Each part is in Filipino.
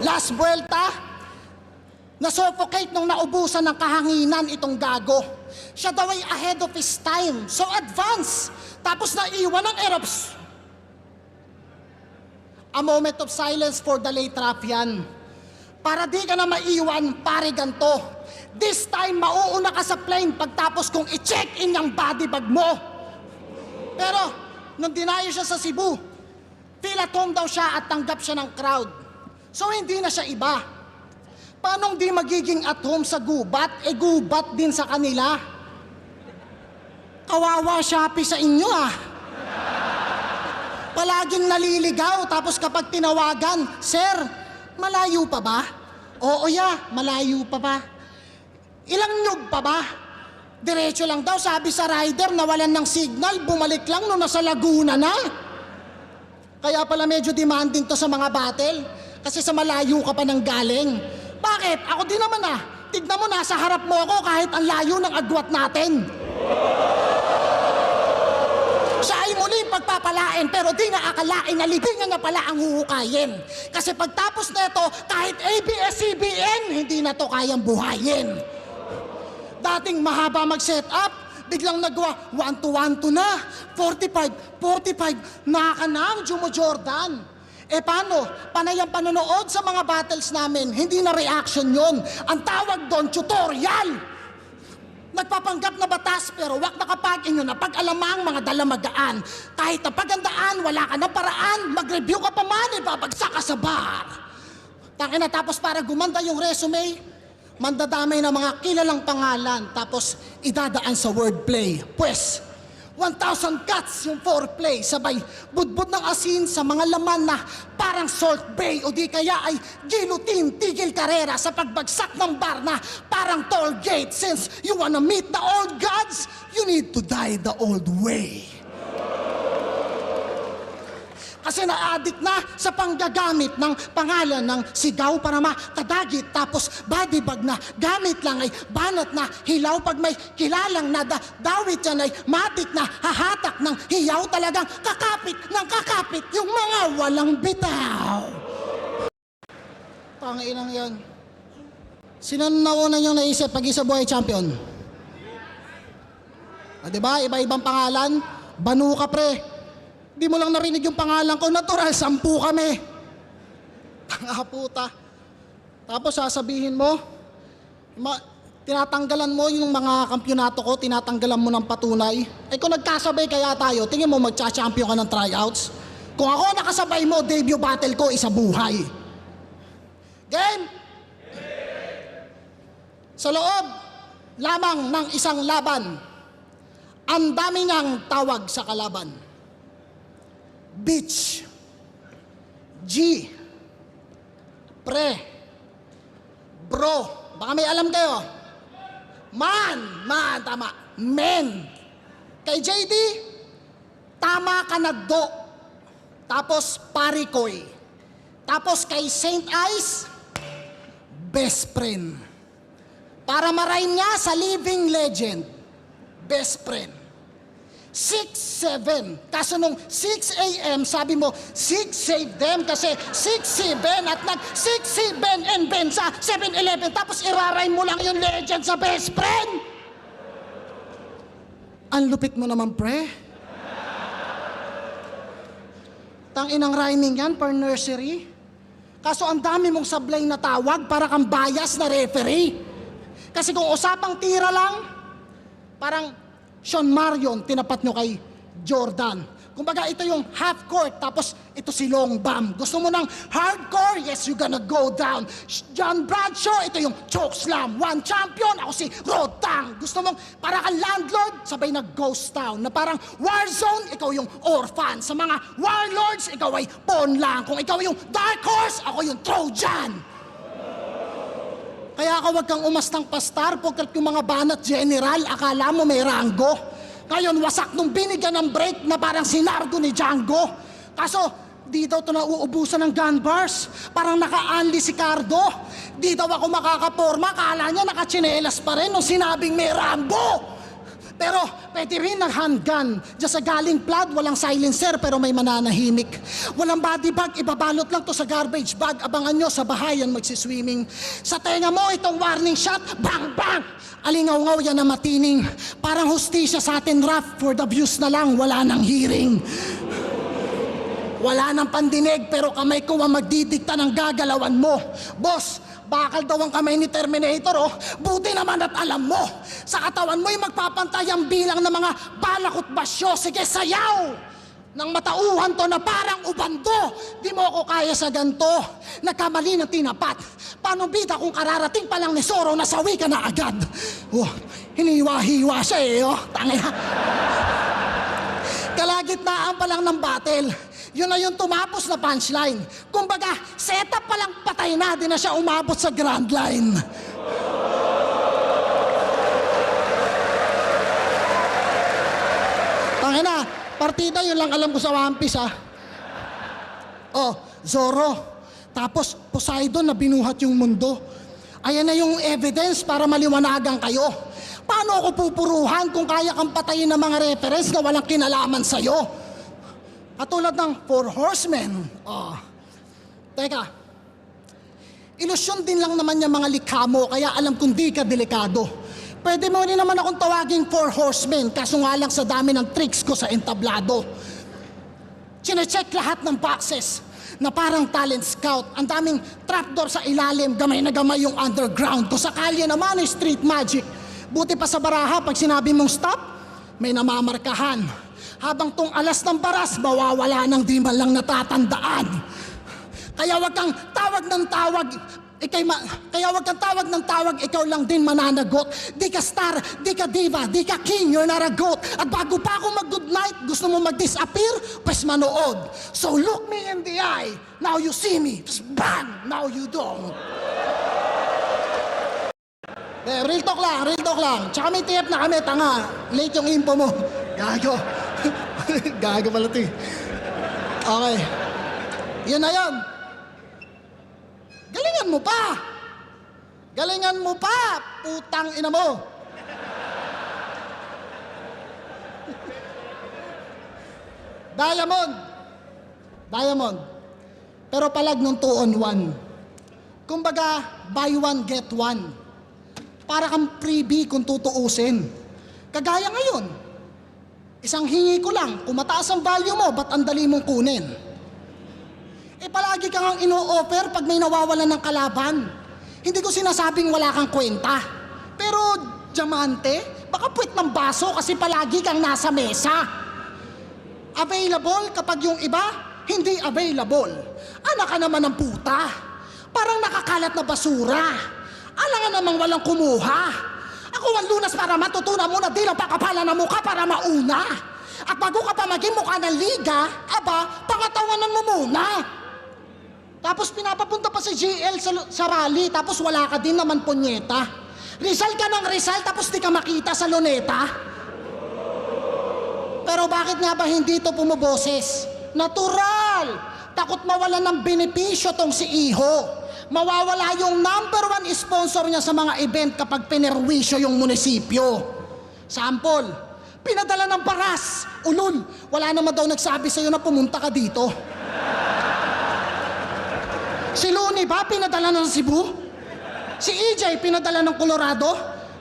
last Vuelta, na-suffocate nung naubusan ng kahanginan itong gago. Siya daw ay ahead of his time, so advance. Tapos naiwan ng Arabs. A moment of silence for the late Raffian. Para di ka na maiwan, pare ganto. This time, mauuna ka sa plane pagtapos kung i-check-in yung body bag mo. Pero, nung dinayo siya sa Cebu, feel at home daw siya at tanggap siya ng crowd. So, hindi na siya iba. Paanong di magiging at home sa gubat? Gubat din sa kanila. Kawawa Shopee sa inyo Palaging naliligaw, tapos kapag tinawagan, Sir, malayo pa ba? Oo malayo pa ba? Ilang nyug pa ba? Diretso lang daw, sabi sa rider, nawalan ng signal, bumalik lang nung nasa Laguna na. Kaya pala medyo demanding to sa mga battle, kasi sa malayo ka pa nang galing. Bakit? Ako din naman Tignan mo, nasa harap mo ako kahit ang layo ng agwat natin. Siya ay muling pagpapalain, pero di nga akalain na libingan niya pala ang huhukayin. Kasi pagtapos nito, kahit ABS-CBN, hindi na to kayang buhayin. Dating mahaba mag-set up, biglang nagawa 1-2-1-2 na, 45, nakakanang Jumo Jordan. Paano? Panay ang panonood sa mga battles namin, hindi na reaction yon. Ang tawag doon, tutorial. Nagpapanggap na batas pero wak nakapag-inyo na pag-alamang mga dalamagaan. Kahit na pagandaan, wala ka ng paraan, mag-review ka pa man, babagsak ka sa bar. Tangina, tapos para gumanda yung resume, mandadamay ng mga kilalang pangalan, tapos idadaan sa wordplay. Pues, 1,000 cuts yung foreplay, sabay budbud ng asin sa mga laman na parang Salt Bay o di kaya ay guillotine, tigil karera sa pagbagsak ng bar na parang toll gate. Since you wanna meet the old gods, you need to die the old way. Kasi na-addict na sa panggagamit ng pangalan ng sigaw para makadagit. Tapos body bag na gamit lang ay banat na hilaw. Pag may kilalang nadawit yan ay matik na hahatak ng hiyaw. Talagang kakapit ng kakapit yung mga walang bitaw. Tanginang yan. Sino nauna yung naisip pag-isa buhay champion? Diba? Iba-ibang pangalan. Banu ka pre. Di mo lang narinig yung pangalan ko, natural, 10 kami. Tanga puta. Tapos sasabihin mo, tinatanggalan mo yung mga kampyonato ko, tinatanggalan mo ng patunay. Kung nagkasabay kaya tayo, tingin mo magcha-champion ka ng tryouts? Kung ako nakasabay mo, debut battle ko, isa buhay. Game? Sa loob lamang ng isang laban, ang dami niyang tawag sa kalaban. Bitch, G, pre, bro, baka may alam kayo. Man, tama, men. Kay JD, tama ka na do. Tapos parikoy. Tapos kay Saint Ice, best friend. Para ma-rhyme niya sa living legend, best friend. 6-7. Kaso nung 6 a.m., sabi mo, 6 save them kasi 6-7 at nag-6-7 and Ben sa 7-Eleven. Tapos iraray mo lang yung legend sa best friend. Ang lupit mo naman, pre. Tanginang rhyming yan per nursery. Kaso ang dami mong sablay na tawag para kang bias na referee. Kasi kung usapang tira lang, parang Sean Marion, tinapat nyo kay Jordan. Kumbaga, ito yung half court, tapos ito si long bomb. Gusto mo ng hardcore? Yes, you're gonna go down. John Bradshaw, ito yung choke slam. One champion, ako si Rodang. Gusto mong para kang landlord, sabay na ghost town. Na parang war zone, ikaw yung orphan. Sa mga warlords, ikaw ay pawn lang. Kung ikaw yung dark horse, ako yung Trojan. Kaya ka wag kang umastang pastar, pagkat yung mga banat general, akala mo may ranggo. Ngayon, wasak nung binigyan ng break na parang sinargo ni Django. Kaso, di daw ito nauubusan ng gun bars. Parang naka-unli si Cardo. Di daw ako makakaporma, kala niya nakachinelas pa rin nung sinabing may Rambo. Pero pwede rin ng handgun. Diyan sa galing flood, walang silencer pero may mananahimik. Walang body bag, ibabalot lang to sa garbage bag. Abangan nyo sa bahayan magsiswimming. Sa tenga mo itong warning shot, bang bang! Alingaw-ngaw yan na matining. Parang hustisya sa atin rap, for the views na lang, wala nang hearing. Wala nang pandinig pero kamay ko ang magdidikta ng gagalawan mo. Boss, bakal daw ang kamay ni Terminator, oh. Buti naman at alam mo. Sa katawan mo'y magpapantay ang bilang ng mga balakot basyo. Sige, sayaw! Nang matauhan to na parang ubando. Di mo ako kaya sa ganto. Nagkamali ng tinapat. Paano bida kung kararating pa lang ni Zorro, nasawi ka na agad? Oh, hiniwa-hiwa siya eh, oh. Tangina. Kalagitnaan pa lang ng battle. Yun na yung tumapos na punchline. Kumbaga, setup pa lang patay na, di na siya umabot sa grand line. Tangina, partida yun lang alam ko sa One Piece, ha. Oh, Zorro. Tapos Poseidon na binuhat yung mundo. Ayan na yung evidence para maliwanagan kayo. Paano ako pupuruhan kung kaya kang patayin ng mga reference na walang kinalaman sa'yo? Katulad ng Four Horsemen. Oh. Teka, ilusyon din lang naman yung mga likha mo, kaya alam kong di ka delikado. Pwede mo rin naman akong tawaging Four Horsemen, kaso nga lang sa dami ng tricks ko sa entablado. Chine-check lahat ng boxes na parang talent scout. Ang daming trapdoor sa ilalim, gamay na gamay yung underground. Kung sa kalye naman ay street magic. Buti pa sa baraha, pag sinabi mong stop, may namamarkahan. Habang tong alas ng baras, mawawala ng di man lang natatandaan. Kaya wag kang tawag ng tawag, kaya wag kang tawag ng tawag, ikaw lang din mananagot. Di ka star, di ka diva, di ka king, you're not a goat. At bago pa ako mag-good night, gusto mo mag-disappear, pues manood. So look me in the eye, now you see me, bang, now you don't. Real talk lang. Tsaka may tip na kami, tanga. Late yung info mo. Gago. Gago pala ito eh. Okay. Yun na yun. Galingan mo pa, putang ina mo. Diamond. Pero palag nung 2 on 1. Kumbaga, buy one, get one. Para kang freebie kung tutuusin. Kagaya ngayon, isang hingi ko lang, kung mataas ang value mo, ba't ang dali mong kunin? Palagi kang ino-offer pag may nawawalan ng kalaban. Hindi ko sinasabing wala kang kwenta. Pero, diamante, baka puwet ng baso kasi palagi kang nasa mesa. Available kapag yung iba, hindi available. Anak ka naman ng puta. Parang nakakalat na basura. Alangan namang walang kumuha. Ako ang lunas para matutunan mo na di lang pakapalan ng mukha para mauna. At bago ka pa maging mukha ng liga, pangatawanan mo muna. Tapos pinapapunta pa si GL sa rally, tapos wala ka din naman punyeta. Rizal ka ng Rizal, tapos di ka makita sa luneta. Pero bakit nga ba hindi ito pumuboses? Natural! Takot mawalan ng benepisyo tong si Iho. Mawawala yung #1 sponsor niya sa mga event kapag pinerwisyo yung munisipyo. Sample, pinadala ng paras. Ulol, wala naman daw nagsabi sa'yo na pumunta ka dito. Si Looney ba pinadala ng Cebu? Si EJ pinadala ng Colorado?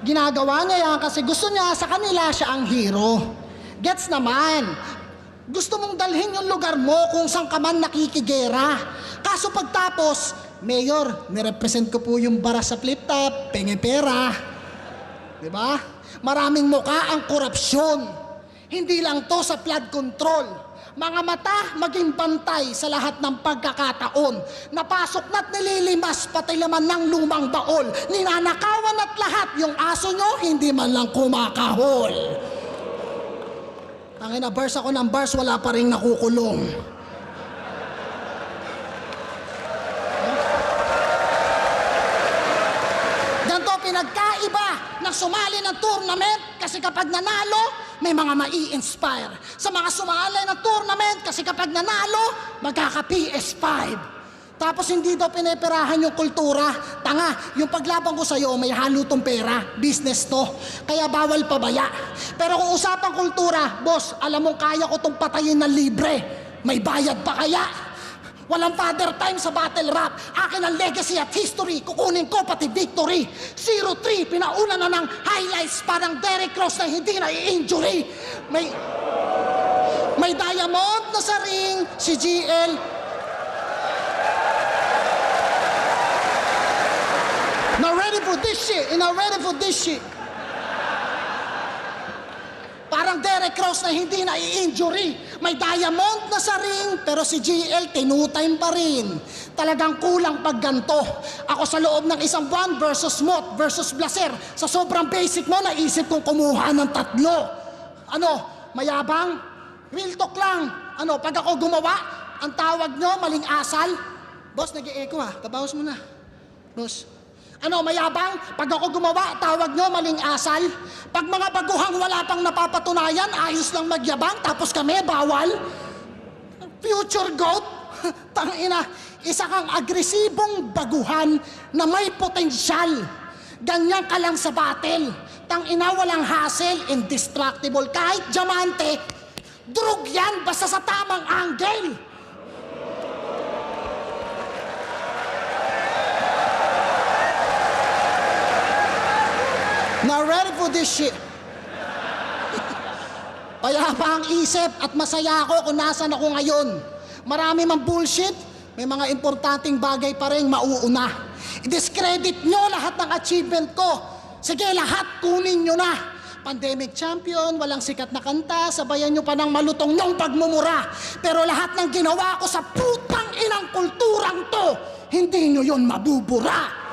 Ginagawa niya yan kasi gusto niya sa kanila siya ang hero. Gets naman. Gusto mong dalhin yung lugar mo kung saan ka man nakikigera. Kaso pagtapos, Mayor, nirepresent ko po yung bara sa flip-top, penge pera. Diba? Maraming muka ang korupsyon. Hindi lang to sa flood control. Mga mata maging bantay sa lahat ng pagkakataon. Napasok na't nililimas pati laman ng lumang baol. Ninanakawan at lahat yung aso nyo, hindi man lang kumakahol. Tangina, bars ako ng bars, wala pa rin nakukulong. Pinagkaiba ng sumali ng tournament kasi kapag nanalo, may mga mai-inspire. Sa mga sumali ng tournament kasi kapag nanalo, magkaka-PS5. Tapos hindi daw pineperahan yung kultura. Tanga, yung paglaban ko sa'yo, may halo tong pera. Business to. Kaya bawal pabaya. Pero kung usapang kultura, boss, alam mong kaya ko tong patayin ng libre. May bayad pa kaya? Walang father time sa battle rap. Akin ang legacy at history. Kukunin ko pati victory. 0-3, pinauna na ng highlights. Parang Derrick Rose na hindi na i-injury. May diamond na sa ring, si GL. Not ready for this shit. Not ready for this shit. Parang Derrick Rose na hindi na i-injury. May diamond na sa ring, pero si GL tinutime pa rin. Talagang kulang pag ganto. Ako sa loob ng isang buwan versus Mot versus Blaser. Sa sobrang basic mo, naisip kong kumuha ng 3. Ano, mayabang? Real talk lang. Ano, pag ako gumawa, ang tawag nyo, maling asal. Boss, nag-i-echo ha. Pabawas mo na. Boss. Ano, mayabang? Pag ako gumawa, tawag nyo, maling asal. Pag mga baguhang wala pang napapatunayan, ayos lang magyabang, tapos kami, bawal. Future goat? Tangina, isa kang agresibong baguhan na may potensyal. Ganyan ka lang sa battle. Tangina, walang hassle, indestructible. Kahit diamante, drug yan basta sa tamang angle. Not ready for this shit. Payapa ang isip at masaya ako kung nasan ako ngayon. Marami mang bullshit, may mga importanteng bagay pa rin mauuna. I-discredit nyo lahat ng achievement ko. Sige, lahat kunin nyo na. Pandemic champion, walang sikat na kanta, sabayan nyo pa ng malutong nyong pagmumura. Pero lahat ng ginawa ko sa putang inang kulturang to, hindi nyo yon mabubura.